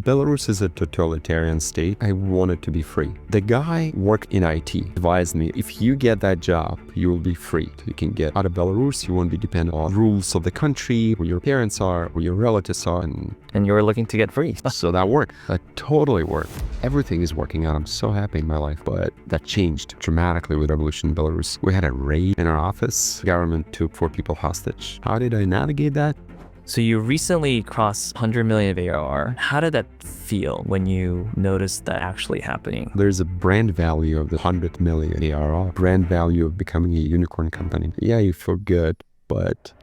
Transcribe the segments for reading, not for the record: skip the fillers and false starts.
Belarus is a totalitarian state. I wanted to be free. The guy worked in IT, advised me, if you get that job, you will be free. You can get out of Belarus, you won't be dependent on rules of the country, where your parents are, where your relatives are. And you were looking to get free. So that worked. That totally worked. Everything is working out. I'm so happy in my life. But that changed dramatically with revolution in Belarus. We had a raid in our office. The government took 4 people hostage. How did I navigate that? So you recently crossed 100 million of ARR. How did that feel when you noticed that actually happening? There's a brand value of the 100 million ARR, brand value of becoming a unicorn company. Yeah, you feel good, but...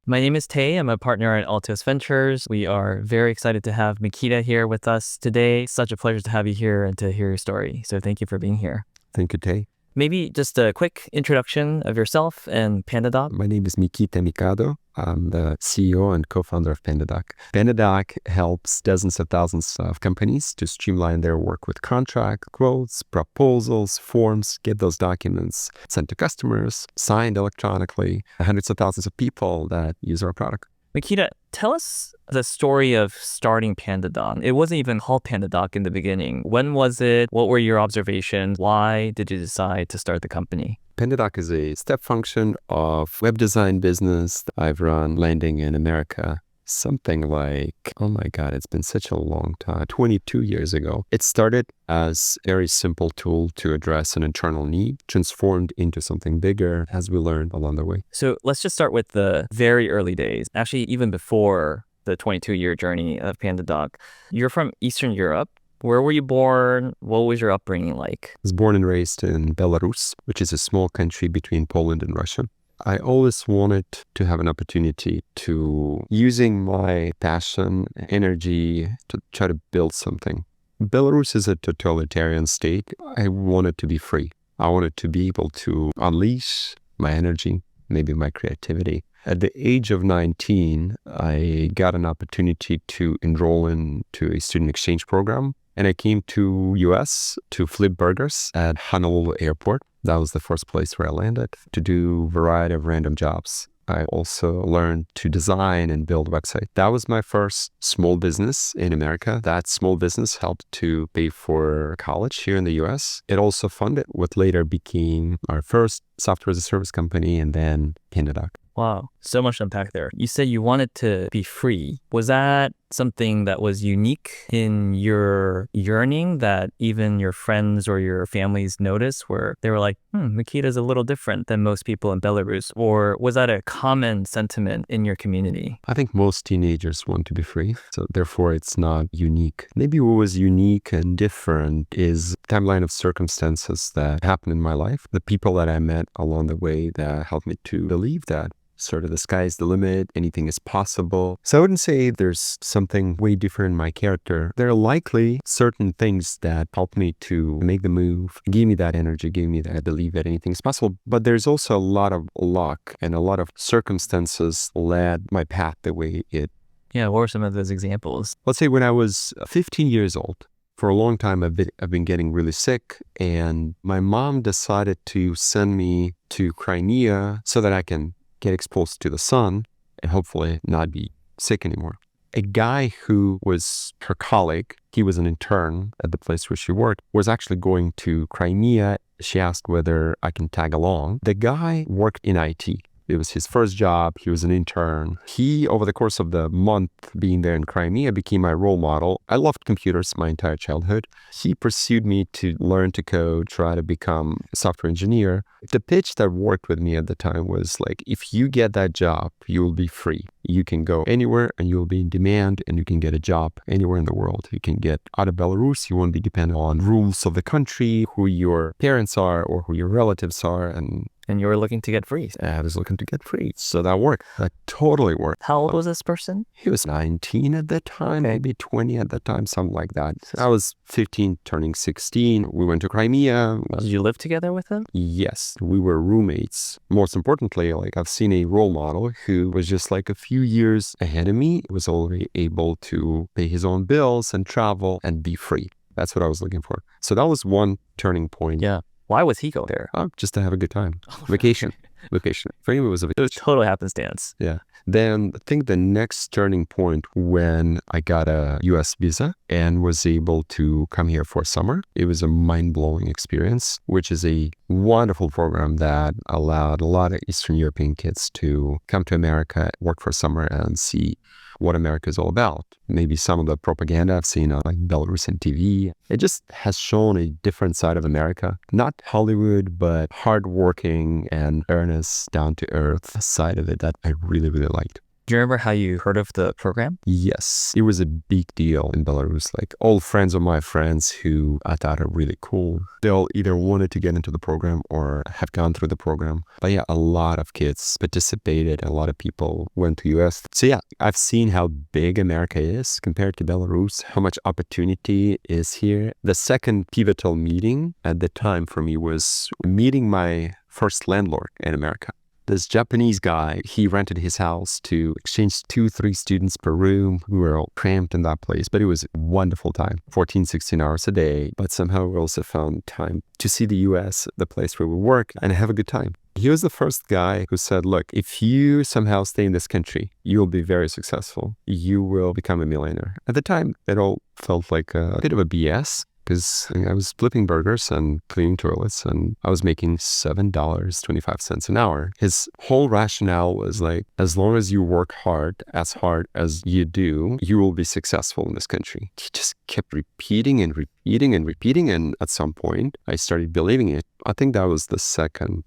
My name is Tae. I'm a partner at Altos Ventures. We are very excited to have Mikita here with us today. Such a pleasure to have you here and to hear your story. So thank you for being here. Thank you, Tae. Maybe just a quick introduction of yourself and PandaDoc. My name is Mikita Mikado. I'm the CEO and co-founder of PandaDoc. PandaDoc helps dozens of thousands of companies to streamline their work with contract, quotes, proposals, forms, get those documents sent to customers, signed electronically, hundreds of thousands of people that use our product. Mikita, tell us the story of starting PandaDoc. It wasn't even called PandaDoc in the beginning. When was it? What were your observations? Why did you decide to start the company? PandaDoc is a step function of web design business that I've run landing in America. Something like, oh my God, it's been such a long time, 22 years ago. It started as a very simple tool to address an internal need, transformed into something bigger as we learned along the way. So let's just start with the very early days. Actually, even before the 22-year journey of PandaDoc. You're from Eastern Europe. Where were you born? What was your upbringing like? I was born and raised in Belarus, which is a small country between Poland and Russia. I always wanted to have an opportunity to using my passion, energy to try to build something. Belarus is a totalitarian state. I wanted to be free. I wanted to be able to unleash my energy, maybe my creativity. At the age of 19, I got an opportunity to enroll into a student exchange program. And I came to US to flip burgers at Honolulu Airport. That was the first place where I landed to do a variety of random jobs. I also learned to design and build websites. That was my first small business in America. That small business helped to pay for college here in the US. It also funded what later became our first software as a service company and then PandaDoc. Wow, so much to unpack there. You said you wanted to be free. Was that something that was unique in your yearning that even your friends or your families noticed where they were like, Mikita's a little different than most people in Belarus? Or was that a common sentiment in your community? I think most teenagers want to be free, so therefore it's not unique. Maybe what was unique and different is the timeline of circumstances that happened in my life, the people that I met along the way that helped me to believe that sort of the sky's the limit, anything is possible. So I wouldn't say there's something way different in my character. There are likely certain things that helped me to make the move, gave me that energy, gave me that belief that anything is possible. But there's also a lot of luck and a lot of circumstances led my path the way it. Yeah, what were some of those examples? Let's say when I was 15 years old, for a long time, I've been getting really sick, and my mom decided to send me to Crimea so that I can get exposed to the sun and hopefully not be sick anymore. A guy who was her colleague, he was an intern at the place where she worked, was actually going to Crimea. She asked whether I can tag along. The guy worked in IT. It was his first job. He was an intern. He, over the course of the month being there in Crimea, became my role model. I loved computers my entire childhood. He pursued me to learn to code, try to become a software engineer. The pitch that worked with me at the time was like, if you get that job, you will be free. You can go anywhere and you will be in demand and you can get a job anywhere in the world. You can get out of Belarus. You won't be dependent on rules of the country, who your parents are or who your relatives are. And you were looking to get free. I was looking to get free. So that worked. That totally worked. How old was this person? He was 19 at that time, maybe 20 at that time, something like that. I was 15, turning 16. We went to Crimea. Did you live together with him? Yes, we were roommates. Most importantly, like I've seen a role model who was just like a few years ahead of me, was already able to pay his own bills and travel and be free. That's what I was looking for. So that was one turning point. Yeah. Why was he going there? Just to have a good time. Vacation. Vacation. For him, it was a It was total happenstance. Yeah. Then I think the next turning point when I got a US visa and was able to come here for summer, it was a mind-blowing experience, which is a wonderful program that allowed a lot of Eastern European kids to come to America, work for summer and see what America is all about. Maybe some of the propaganda I've seen on like Belarusian TV. It just has shown a different side of America. Not Hollywood, but hardworking and earnest, down-to-earth side of it that I really, really liked. Do you remember how you heard of the program? Yes, it was a big deal in Belarus. Like all friends of my friends who I thought are really cool, they all either wanted to get into the program or have gone through the program. But yeah, a lot of kids participated. A lot of people went to US. So yeah, I've seen how big America is compared to Belarus, how much opportunity is here. The second pivotal meeting at the time for me was meeting my first landlord in America. This Japanese guy, he rented his house to exchange 2-3 students per room. We were all cramped in that place, but it was a wonderful time, 14, 16 hours a day. But somehow we also found time to see the US, the place where we work, and have a good time. He was the first guy who said, look, if you somehow stay in this country, you'll be very successful. You will become a millionaire. At the time, it all felt like a bit of a BS. Because I was flipping burgers and cleaning toilets and I was making $7.25 an hour. His whole rationale was like, as long as you work hard as you do, you will be successful in this country. He just kept repeating and repeating and repeating. And at some point, I started believing it. I think that was the second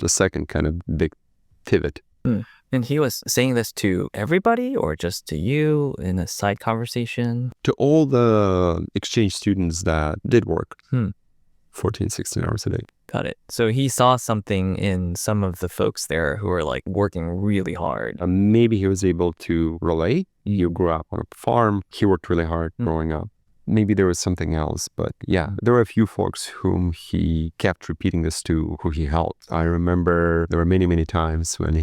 kind of big pivot. And he was saying this to everybody or just to you in a side conversation? To all the exchange students that did work 14, 16 hours a day. Got it. So he saw something in some of the folks there who were like working really hard. Maybe he was able to relate. He grew up on a farm. He worked really hard growing up. Maybe there was something else, but yeah, there were a few folks whom he kept repeating this to, who he helped. I remember there were many, many times when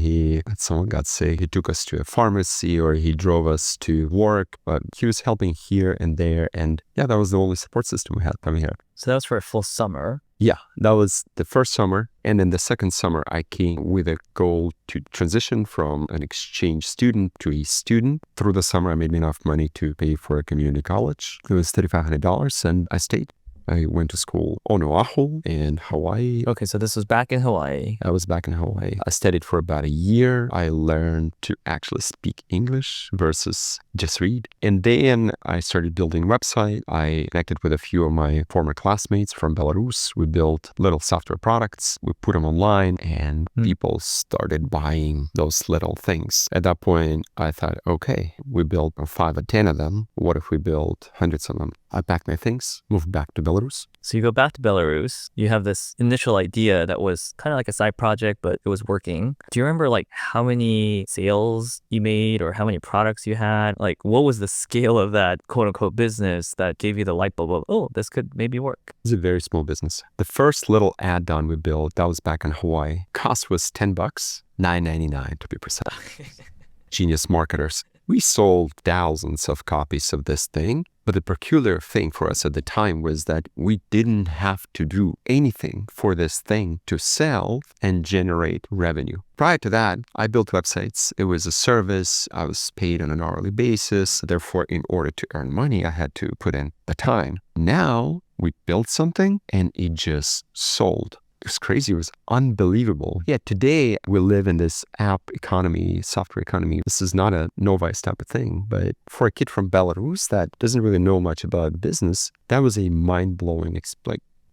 someone got sick, he took us to a pharmacy or he drove us to work, but he was helping here and there. And yeah, that was the only support system we had coming here. So that was for a full summer. Yeah, that was the first summer. And then the second summer, I came with a goal to transition from an exchange student to a student. Through the summer, I made enough money to pay for a community college. It was $3,500 and I stayed. I went to school on Oahu in Hawaii. Okay, so this was back in Hawaii. I was back in Hawaii. I studied for about a year. I learned to actually speak English versus just read. And then I started building a website. I connected with a few of my former classmates from Belarus. We built little software products. We put them online and people started buying those little things. At that point, I thought, okay, we built 5 or 10 of them. What if we built hundreds of them? I packed my things, moved back to Belarus. So you go back to Belarus. You have this initial idea that was kind of like a side project, but it was working. Do you remember like how many sales you made or how many products you had? Like what was the scale of that quote unquote business that gave you the light bulb of, oh, this could maybe work? It was a very small business. The first little add-on we built, that was back in Hawaii. Cost was $10, $9.99 to be precise. Genius marketers. We sold thousands of copies of this thing, but the peculiar thing for us at the time was that we didn't have to do anything for this thing to sell and generate revenue. Prior to that, I built websites. It was a service. I was paid on an hourly basis. Therefore, in order to earn money, I had to put in the time. Now, we built something and it just sold. It was crazy. It was unbelievable. Yeah, today we live in this app economy, software economy. This is not a novice type of thing, but for a kid from Belarus that doesn't really know much about business, that was a mind-blowing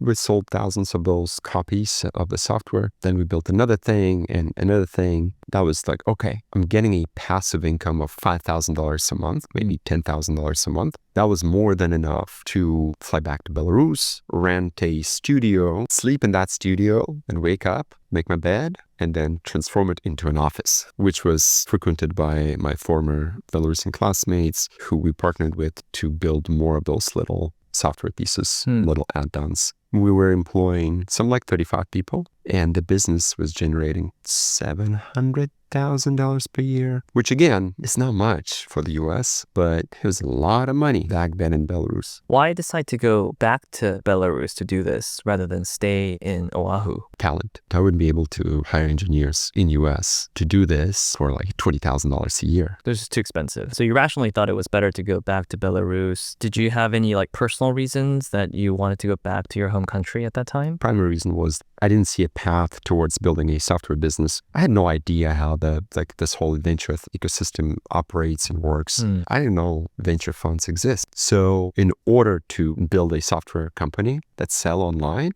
we sold thousands of those copies of the software. Then we built another thing and another thing. That was like, okay, I'm getting a passive income of $5,000 a month, maybe $10,000 a month. That was more than enough to fly back to Belarus, rent a studio, sleep in that studio and wake up, make my bed, and then transform it into an office, which was frequented by my former Belarusian classmates who we partnered with to build more of those little software pieces, little add-ons. We were employing some like 35 people, and the business was generating $700,000 $20,000 per year, which again is not much for the US, but it was a lot of money back then in Belarus. Why decide to go back to Belarus to do this rather than stay in Oahu? Talent. I wouldn't be able to hire engineers in US to do this for like $20,000 a year. They're just too expensive. So you rationally thought it was better to go back to Belarus. Did you have any like personal reasons that you wanted to go back to your home country at that time? Primary reason was I didn't see a path towards building a software business. I had no idea how this whole venture ecosystem operates and works. I didn't know venture funds exist. So in order to build a software company that sell online,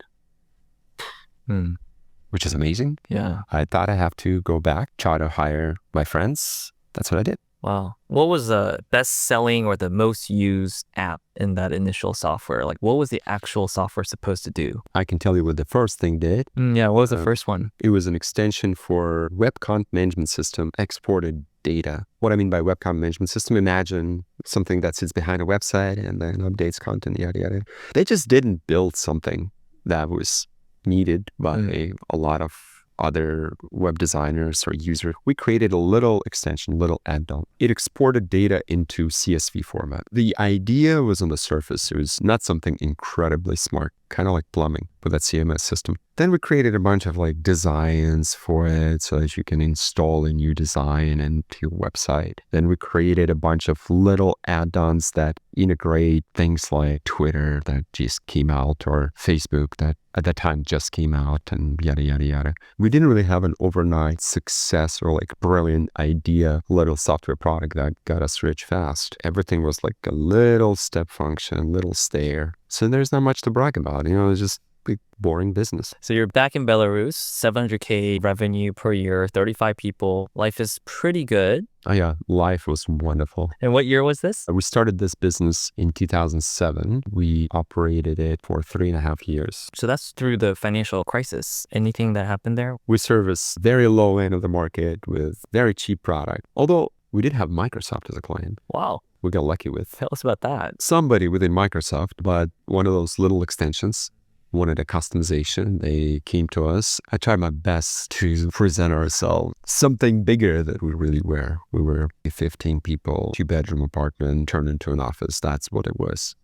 which is amazing. Yeah. I thought I have to go back, try to hire my friends. That's what I did. Wow. What was the best selling or the most used app in that initial software? Like what was the actual software supposed to do? I can tell you what the first thing did. Yeah, what was the first one? It was an extension for web content management system, exported data. What I mean by web content management system, imagine something that sits behind a website and then updates content, yada, yada. They just didn't build something that was needed by a lot of other web designers or users. We created a little extension, little add-on. It exported data into CSV format. The idea was on the surface. It was not something incredibly smart, kind of like plumbing with that CMS system. Then we created a bunch of like designs for it so that you can install a new design into your website. Then we created a bunch of little add-ons that integrate things like Twitter that just came out or Facebook that at that time just came out and yada, yada, yada. We didn't really have an overnight success or like brilliant idea, little software product that got us rich fast. Everything was like a little step function, little stair. So there's not much to brag about. You know, it's just big, boring business. So you're back in Belarus, 700K revenue per year, 35 people. Life is pretty good. Oh yeah, life was wonderful. And what year was this? We started this business in 2007. We operated it for 3.5 years. So that's through the financial crisis. Anything that happened there? We service very low end of the market with very cheap product. Although we did have Microsoft as a client. Wow. We got lucky with. Tell us about that. Somebody within Microsoft, but one of those little extensions wanted a customization. They came to us. I tried my best to present ourselves something bigger than we really were. We were a 15 people, 2-bedroom apartment turned into an office. That's what it was.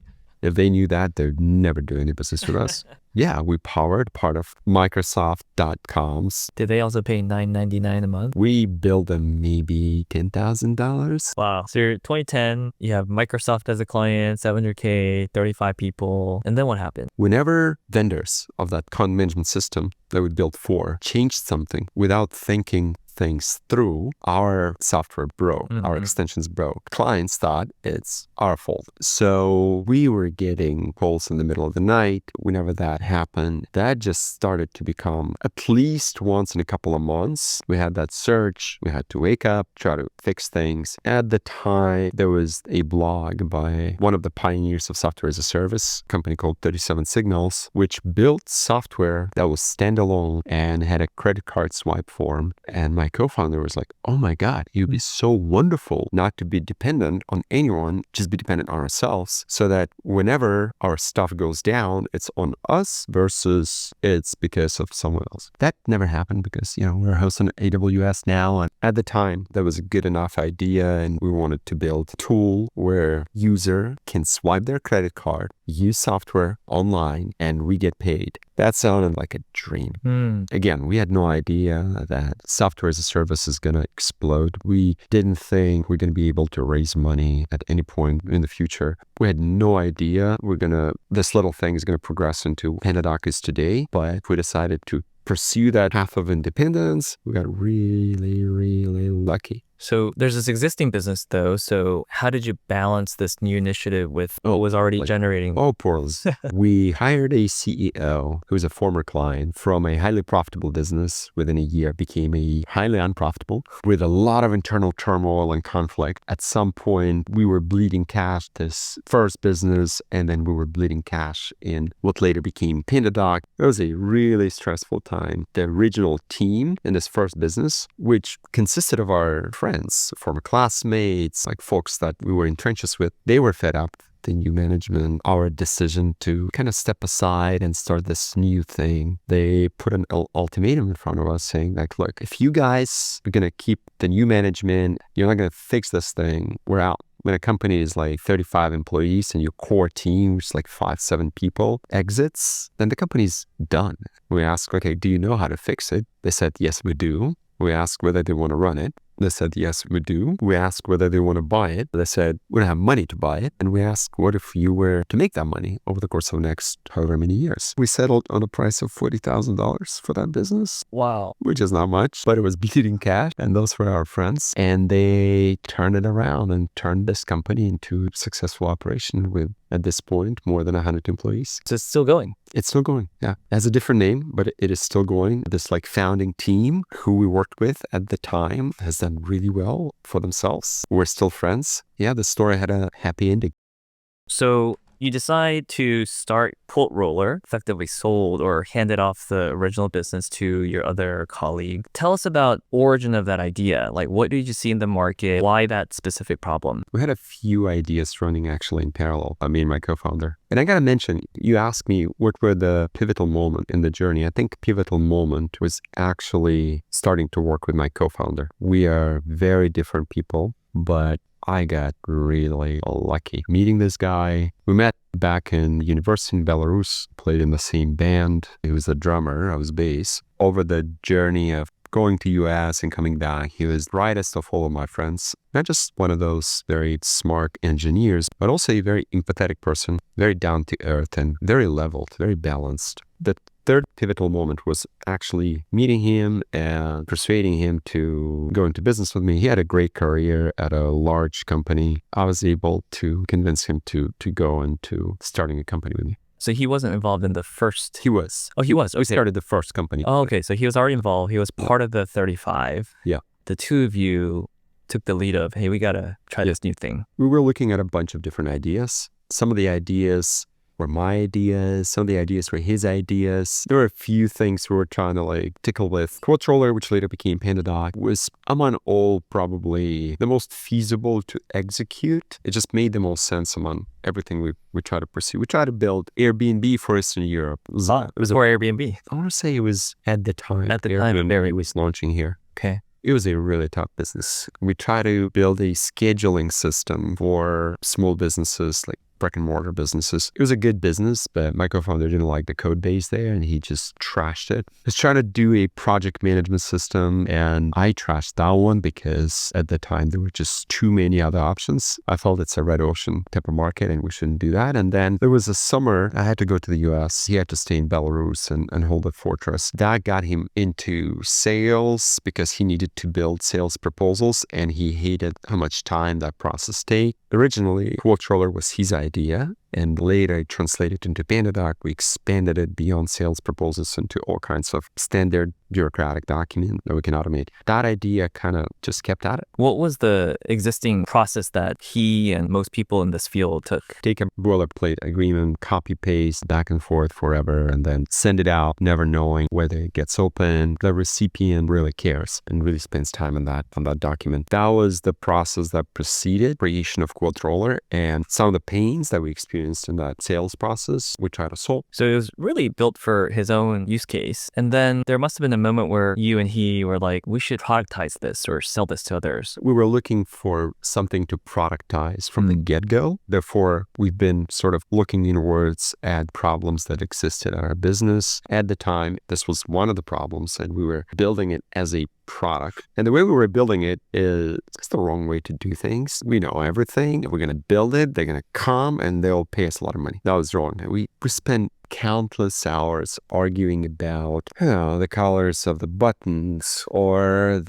If they knew that, they'd never do any business with us. Yeah, we powered part of Microsoft.com's. Did they also pay $9.99 a month? We billed them maybe $10,000. Wow. So you're 2010, you have Microsoft as a client, 700K, 35 people. And then what happened? Whenever vendors of that content management system that we built for changed something without thinking things through, our software broke, our extensions broke. Clients thought it's our fault. So we were getting calls in the middle of the night. Whenever that happened, that just started to become at least once in a couple of months. We had that surge. We had to wake up, try to fix things. At the time, there was a blog by one of the pioneers of software as a service, a company called 37 Signals, which built software that was standalone and had a credit card swipe form. And my co-founder was like, oh my God, it would be so wonderful not to be dependent on anyone, just be dependent on ourselves so that whenever our stuff goes down, it's on us versus it's because of someone else. That never happened because, you know, we're hosting AWS now. And at the time, that was a good enough idea. And we wanted to build a tool where user can swipe their credit card, use software online, and we get paid. That sounded like a dream. Again, we had no idea that software as a service is going to explode. We didn't think we're going to be able to raise money at any point in the future. We had no idea this little thing is going to progress into PandaDoc is today, but we decided to pursue that path of independence. We got really, really lucky. So there's this existing business though. So how did you balance this new initiative with what was already generating? Oh, Porls. We hired a CEO who was a former client from a highly profitable business. Within a year, became a highly unprofitable with a lot of internal turmoil and conflict. At some point, we were bleeding cash this first business, and then we were bleeding cash in what later became PandaDoc. It was a really stressful time. The original team in this first business, which consisted of our friends, friends, former classmates, like folks that we were in trenches with, they were fed up. The new management, our decision to kind of step aside and start this new thing. They put an ultimatum in front of us saying like, look, if you guys are going to keep the new management, you're not going to fix this thing, we're out. When a company is like 35 employees and your core team, which is like 5-7 people, exits, then the company's done. We ask, okay, do you know how to fix it? They said, yes, we do. We asked whether they want to run it. They said, yes, we do. We asked whether they want to buy it. They said, we don't have money to buy it. And we asked, what if you were to make that money over the course of the next however many years? We settled on a price of $40,000 for that business. Wow. Which is not much, but it was bleeding cash. And those were our friends. And they turned it around and turned this company into a successful operation with, at this point, more than 100 employees. So it's still going. It's still going, yeah. It has a different name, but it is still going. This like founding team who we worked with at the time has done really well for themselves. We're still friends. Yeah, the story had a happy ending. So you decide to start Quilt Roller, effectively sold or handed off the original business to your other colleague. Tell us about origin of that idea. Like, what did you see in the market? Why that specific problem? We had a few ideas running actually in parallel, me and my co-founder. And I got to mention, you asked me what were the pivotal moment in the journey. I think pivotal moment was actually starting to work with my co-founder. We are very different people, but I got really lucky meeting this guy. We met back in university in Belarus, played in the same band. He was a drummer, I was bass. Over the journey of going to US and coming back, he was the brightest of all of my friends. Not just one of those very smart engineers, but also a very empathetic person, very down to earth and very leveled, very balanced. The third pivotal moment was actually meeting him and persuading him to go into business with me. He had a great career at a large company. I was able to convince him to go into starting a company with me. So he wasn't involved in the first... He was. Oh, he was. He started the first company. Oh, okay. So he was already involved. He was part of the 35. Yeah. The two of you took the lead of, hey, we got to try this new thing. We were looking at a bunch of different ideas. Some of the ideas were my ideas. Some of the ideas were his ideas. There were a few things we were trying to like tickle with. Quilt Roller, which later became PandaDoc, was among all probably the most feasible to execute. It just made the most sense among everything we try to pursue. We tried to build Airbnb for Eastern Europe. It was for Airbnb. I want to say it was at the time. At the time, Airbnb was launching here. Okay. It was a really tough business. We tried to build a scheduling system for small businesses, like brick and mortar businesses. It was a good business, but my co-founder didn't like the code base there and he just trashed it. He was trying to do a project management system and I trashed that one because at the time there were just too many other options. I felt it's a red ocean type of market and we shouldn't do that. And then there was a summer I had to go to the US. He had to stay in Belarus and hold the fortress. That got him into sales because he needed to build sales proposals and he hated how much time that process take. Originally, Quilt Roller was his idea. And later I translated into PandaDoc. We expanded it beyond sales proposals into all kinds of standard bureaucratic document that we can automate. That idea kind of just kept at it. What was the existing process that he and most people in this field took? Take a boilerplate agreement, copy paste, back and forth forever, and then send it out, never knowing whether it gets open. The recipient really cares and really spends time on that document. That was the process that preceded creation of Quilt Roller, and some of the pains that we experienced in that sales process, we try to solve. So it was really built for his own use case. And then there must have been a moment where you and he were like, we should productize this or sell this to others. We were looking for something to productize from the get-go. Therefore, we've been sort of looking inwards at problems that existed in our business. At the time, this was one of the problems, and we were building it as a product. And the way we were building it is the wrong way to do things. We know everything. We're going to build it. They're going to come and they'll pay us a lot of money. That was wrong. We spent countless hours arguing about the colors of the buttons or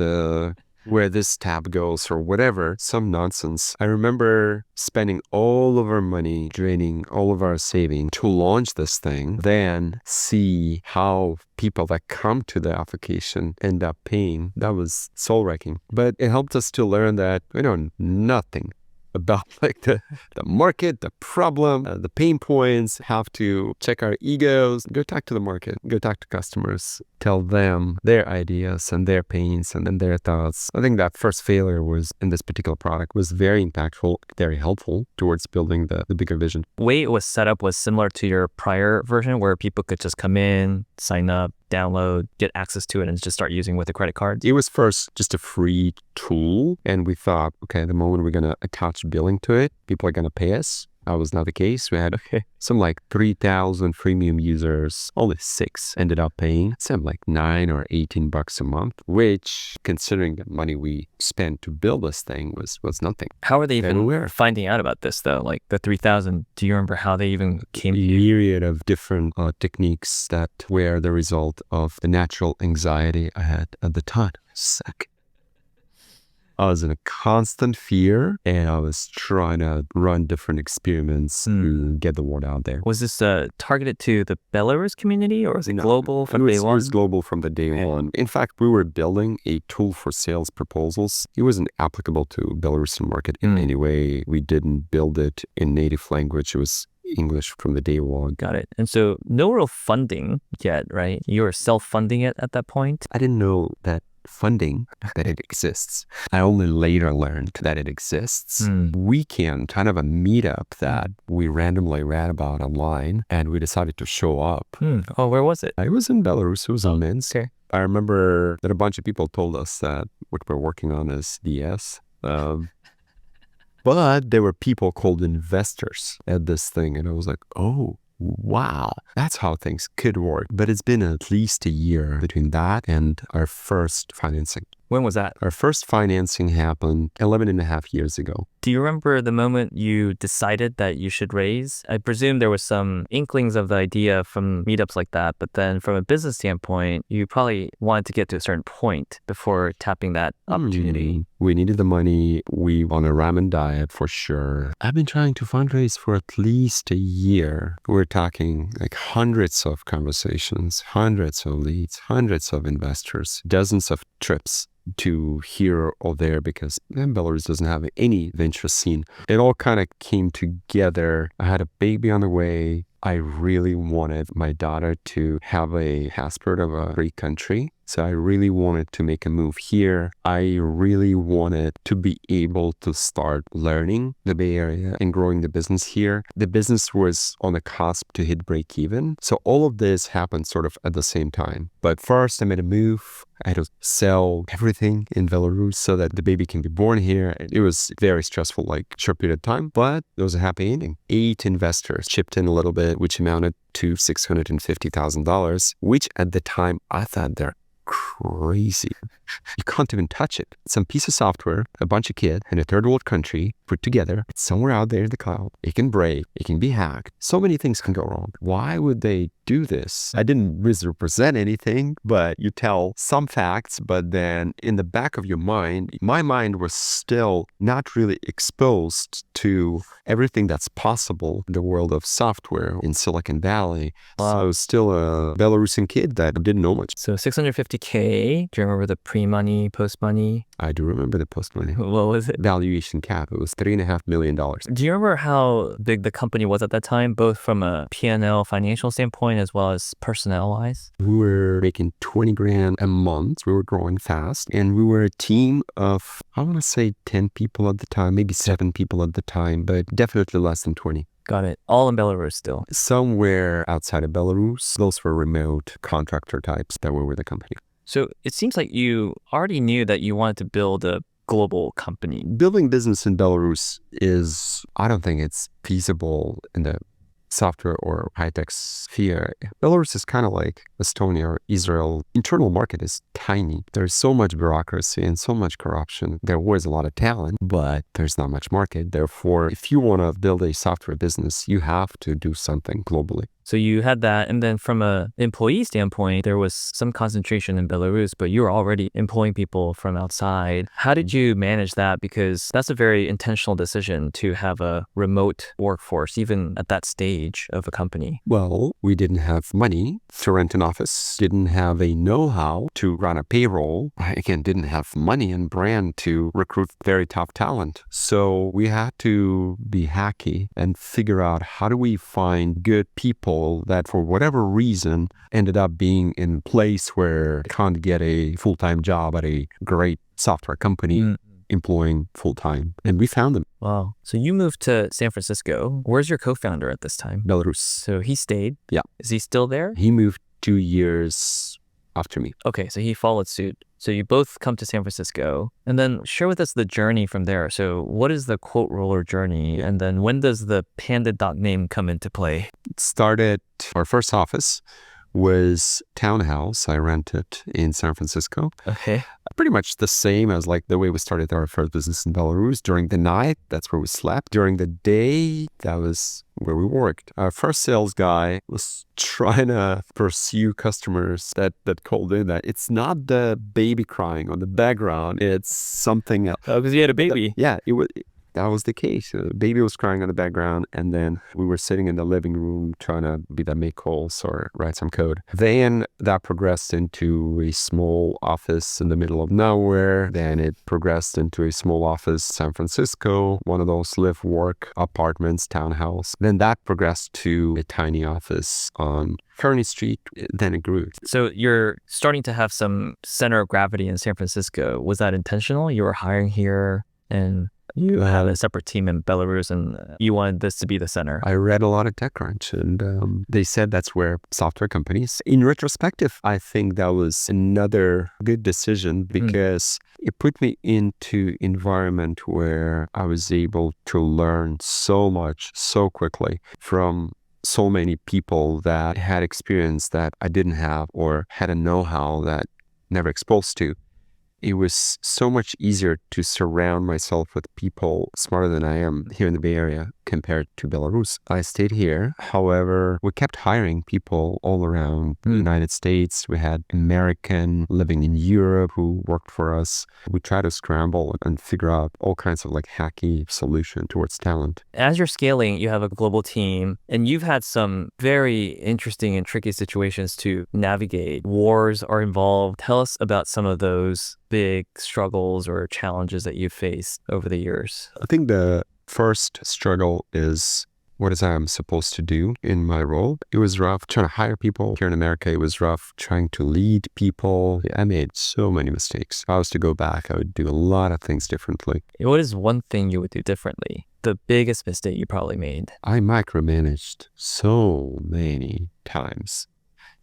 where this tab goes or whatever, some nonsense. I remember spending all of our money, draining all of our savings to launch this thing, then see how people that come to the application end up paying. That was soul-wrecking. But it helped us to learn that we know nothing about like the market, the problem, the pain points, have to check our egos, go talk to the market, go talk to customers, tell them their ideas and their pains and then their thoughts. I think that first failure was in this particular product was very impactful, very helpful towards building the bigger vision. The way it was set up was similar to your prior version where people could just come in, sign up, download, get access to it, and just start using with a credit card. It was first just a free tool. And we thought, okay, the moment we're going to attach billing to it, people are going to pay us. That was not the case. We had some like 3,000 freemium users. Only 6 ended up paying some like $9 or $18 a month, which considering the money we spent to build this thing was nothing. How are they even finding out about this though? Like the 3,000, do you remember how they even came? A myriad of different techniques that were the result of the natural anxiety I had at the time. Sick. I was in a constant fear and I was trying to run different experiments to get the word out there. Was this targeted to the Belarus community or was it global from day one? It was global from the day one. In fact, we were building a tool for sales proposals. It wasn't applicable to Belarusian market in any way. We didn't build it in native language. It was English from the day one. Got it. And so no real funding yet, right? You were self-funding it at that point? I didn't know that funding that it exists. I only later learned that it exists. Weekend, kind of a meetup that we randomly read about online and we decided to show up. Oh, where was it? It was in Belarus. It was in Minsk. Okay. I remember that a bunch of people told us that what we're working on is DS. But there were people called investors at this thing. And I was like, oh, wow, that's how things could work. But it's been at least a year between that and our first financing. When was that? Our first financing happened 11 and a half years ago. Do you remember the moment you decided that you should raise? I presume there was some inklings of the idea from meetups like that, but then from a business standpoint, you probably wanted to get to a certain point before tapping that opportunity. We needed the money. We on a ramen diet for sure. I've been trying to fundraise for at least a year. We're talking like hundreds of conversations, hundreds of leads, hundreds of investors, dozens of trips to here or there because Belarus doesn't have any venture scene. It all kind of came together. I had a baby on the way. I really wanted my daughter to have a passport of a great country. So I really wanted to make a move here. I really wanted to be able to start learning the Bay Area and growing the business here. The business was on the cusp to hit break even. So all of this happened sort of at the same time. But first I made a move. I had to sell everything in Belarus so that the baby can be born here. It was very stressful, like short period of time, but it was a happy ending. 8 investors chipped in a little bit, which amounted to $650,000, which at the time I thought they're crazy. You can't even touch it. Some piece of software, a bunch of kids in a third world country put together. It's somewhere out there in the cloud. It can break. It can be hacked. So many things can go wrong. Why would they do this? I didn't misrepresent anything, but you tell some facts, but then in the back of your mind, my mind was still not really exposed to everything that's possible in the world of software in Silicon Valley. Wow. So I was still a Belarusian kid that didn't know much. So $650K, do you remember the pre-money, post-money? I do remember the post-money. What was it? Valuation cap. It was $3.5 million. Do you remember how big the company was at that time, both from a P&L financial standpoint as well as personnel-wise? We were making 20 grand a month. We were growing fast. And we were a team of, I want to say 10 people at the time, maybe 7 people at the time, but definitely less than 20. Got it. All in Belarus still? Somewhere outside of Belarus. Those were remote contractor types that were with the company. So it seems like you already knew that you wanted to build a global company. Building business in Belarus is, I don't think it's feasible in the software or high-tech sphere. Belarus is kind of like Estonia or Israel. Internal market is tiny. There's so much bureaucracy and so much corruption. There was a lot of talent, but there's not much market. Therefore, if you want to build a software business, you have to do something globally. So you had that, and then from a employee standpoint, there was some concentration in Belarus, but you were already employing people from outside. How did you manage that? Because that's a very intentional decision to have a remote workforce, even at that stage of a company. Well, we didn't have money to rent an office, didn't have a know-how to run a payroll. I, again, didn't have money and brand to recruit very top talent. So we had to be hacky and figure out how do we find good people that for whatever reason ended up being in a place where they can't get a full-time job at a great software company employing full-time. And we found them. Wow. So you moved to San Francisco. Where's your co-founder at this time? Belarus. So he stayed? Yeah. Is he still there? He moved 2 years after me. Okay, so he followed suit. So you both come to San Francisco, and then share with us the journey from there. So what is the quote roller journey? And then when does the PandaDoc name come into play? It started, our first office was townhouse I rented in San Francisco. Okay. Pretty much the same as like the way we started our first business in Belarus. During the night, that's where we slept. During the day, that was where we worked. Our first sales guy was trying to pursue customers that called in that it's not the baby crying on the background, it's something else. Oh, because you had a baby. Yeah, it was. That was the case. The baby was crying on the background, and then we were sitting in the living room trying to be that make calls or write some code. Then that progressed into a small office in the middle of nowhere. Then it progressed into a small office, San Francisco, one of those live-work apartments, townhouse. Then that progressed to a tiny office on Kearney Street. Then it grew. So you're starting to have some center of gravity in San Francisco. Was that intentional? You were hiring here and you have a separate team in Belarus, and you wanted this to be the center. I read a lot of TechCrunch, and they said that's where software companies, in retrospective, I think that was another good decision because it put me into environment where I was able to learn so much so quickly from so many people that had experience that I didn't have or had a know-how that never exposed to. It was so much easier to surround myself with people smarter than I am here in the Bay Area compared to Belarus. I stayed here. However, we kept hiring people all around the United States. We had American living in Europe who worked for us. We tried to scramble and figure out all kinds of like hacky solution towards talent. As you're scaling, you have a global team, and you've had some very interesting and tricky situations to navigate. Wars are involved. Tell us about some of those big struggles or challenges that you've faced over the years. I think the first struggle is what is I'm supposed to do in my role. It was rough trying to hire people here in America. It was rough trying to lead people. I made so many mistakes. If I was to go back, I would do a lot of things differently. What is one thing you would do differently? The biggest mistake you probably made? I micromanaged so many times.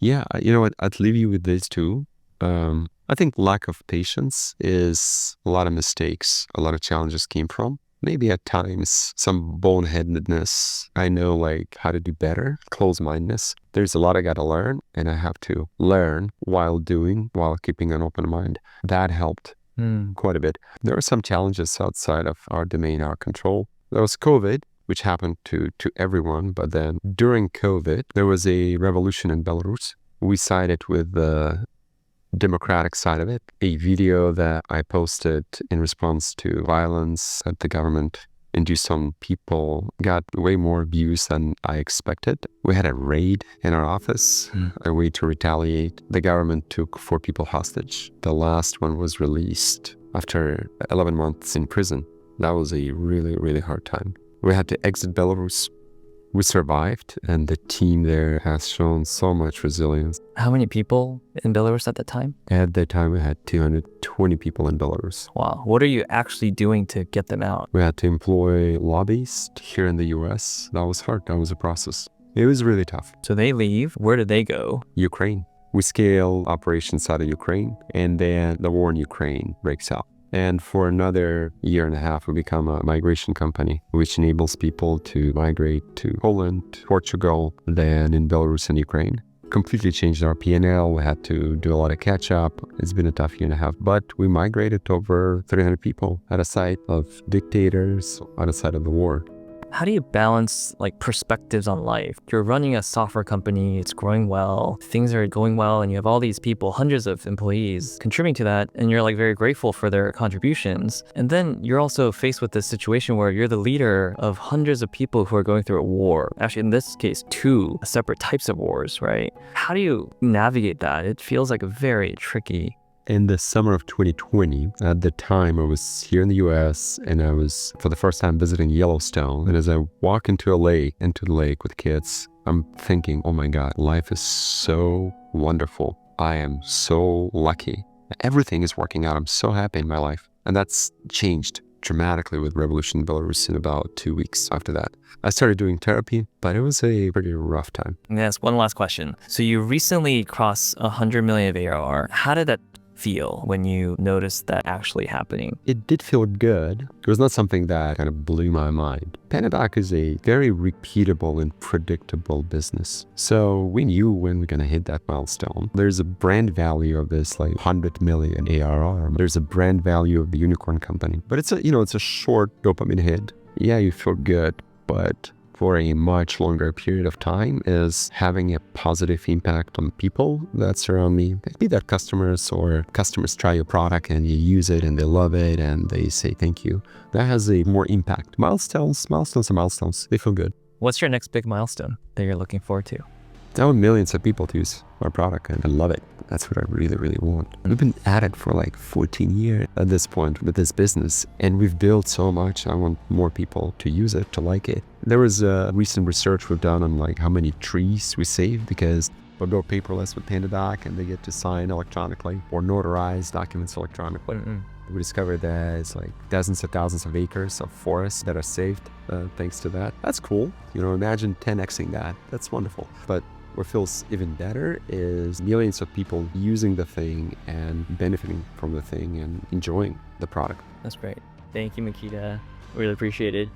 Yeah, you know what? I'd leave you with these two. I think lack of patience is a lot of mistakes, a lot of challenges came from. Maybe at times some boneheadedness. I know like how to do better, close-mindedness. There's a lot I got to learn, and I have to learn while keeping an open mind. That helped quite a bit. There are some challenges outside of our domain, our control. There was COVID, which happened to everyone. But then during COVID, there was a revolution in Belarus. We sided with the democratic side of it. A video that I posted in response to violence that the government induced on people got way more views than I expected. We had a raid in our office, a way to retaliate. The government took 4 people hostage. The last one was released after 11 months in prison. That was a really, really hard time. We had to exit Belarus. We survived, and the team there has shown so much resilience. How many people in Belarus at that time? At that time, we had 220 people in Belarus. Wow. What are you actually doing to get them out? We had to employ lobbyists here in the US. That was hard. That was a process. It was really tough. So they leave. Where did they go? Ukraine. We scale operations out of Ukraine, and then the war in Ukraine breaks out. And for another year and a half, we become a migration company, which enables people to migrate to Poland, Portugal, then in Belarus and Ukraine. Completely changed our P&L. We had to do a lot of catch up. It's been a tough year and a half, but we migrated over 300 people at a site of dictators, at a site of the war. How do you balance like perspectives on life? You're running a software company, it's growing well, things are going well, and you have all these people, hundreds of employees contributing to that, and you're like very grateful for their contributions. And then you're also faced with this situation where you're the leader of hundreds of people who are going through a war. Actually, in this case, two separate types of wars, right? How do you navigate that? It feels like very tricky. In the summer of 2020, at the time I was here in the US and I was for the first time visiting Yellowstone. And as I walk into the lake with kids, I'm thinking, oh my God, life is so wonderful. I am so lucky. Everything is working out. I'm so happy in my life. And that's changed dramatically with revolution in Belarus in about 2 weeks after that. I started doing therapy, but it was a pretty rough time. Yes, one last question. So you recently crossed 100 million of ARR. How did that feel when you noticed that actually happening? It did feel good. It was not something that kind of blew my mind. PandaDoc is a very repeatable and predictable business. So we knew when we're going to hit that milestone. There's a brand value of this like 100 million ARR. There's a brand value of the unicorn company. But it's a short dopamine hit. Yeah, you feel good, but for a much longer period of time is having a positive impact on people that surround me. Be that customers or customers try your product and you use it and they love it and they say thank you. That has a more impact. Milestones are milestones. They feel good. What's your next big milestone that you're looking forward to? I want millions of people to use our product and I love it. That's what I really, really want. We've been at it for like 14 years at this point with this business and we've built so much. I want more people to use it, to like it. There was a recent research we've done on like how many trees we save because we'll go paperless with PandaDoc and they get to sign electronically or notarize documents electronically. We discovered that it's like dozens of thousands of acres of forests that are saved thanks to that. That's cool. Imagine 10xing that. That's wonderful. But what feels even better is millions of people using the thing and benefiting from the thing and enjoying the product. That's great. Thank you, Mikita. Really appreciate it.